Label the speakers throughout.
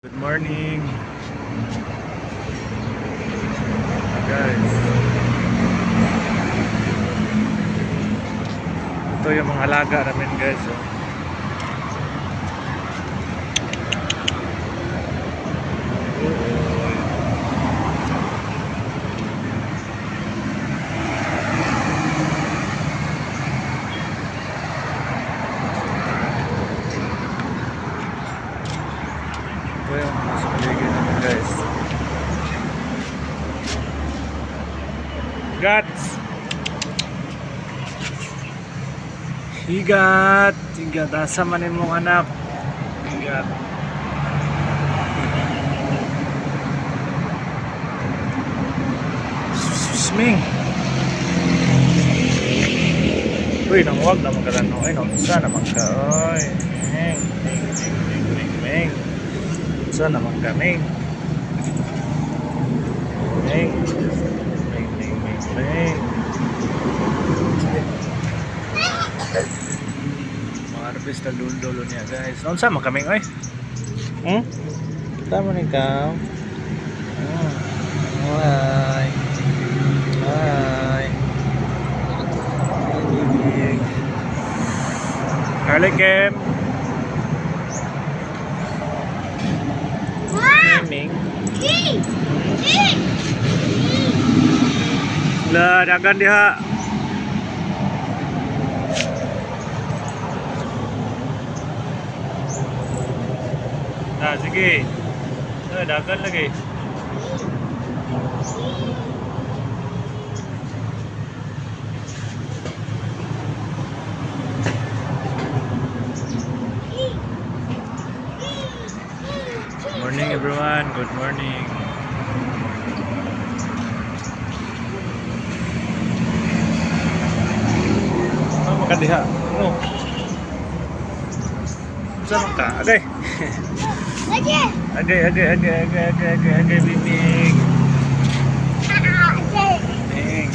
Speaker 1: Good morning guys. Ito yung mga alaga namin guys, oh. Ito yung nasa paligid namin guys. Gats! Higat! Higat! Asa manin mong anak? Higat! Susming! Uy, nang huwag naman ka lang. Ay, nausa naman ka. Uy! Ming! Ming! Ming! Ming! Ming! Ming! Nausa naman ka, Ming! Ming! Ming! Ming! Ming! Ming! Mga harvest na dulo niya guys. Noon sa mga kaming oy. Tama ni ikaw. Hi. Hi. Garlic game. Ming. Lah, dagan dia. Nah, sige. Dagan lagi. Good morning everyone. Good morning. Makan diha. Oh. Sama ka. Agay. Agay bibig. Bing.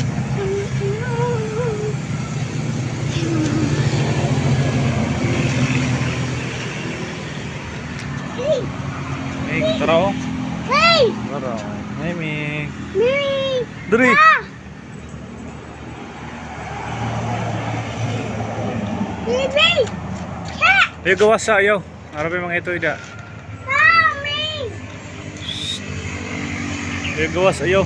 Speaker 1: Ming, tara oh. Tara. Hey Ming. Diri. Ayo gawas sa ayo. Arabe mga ito ida. Ayo gawas ayo.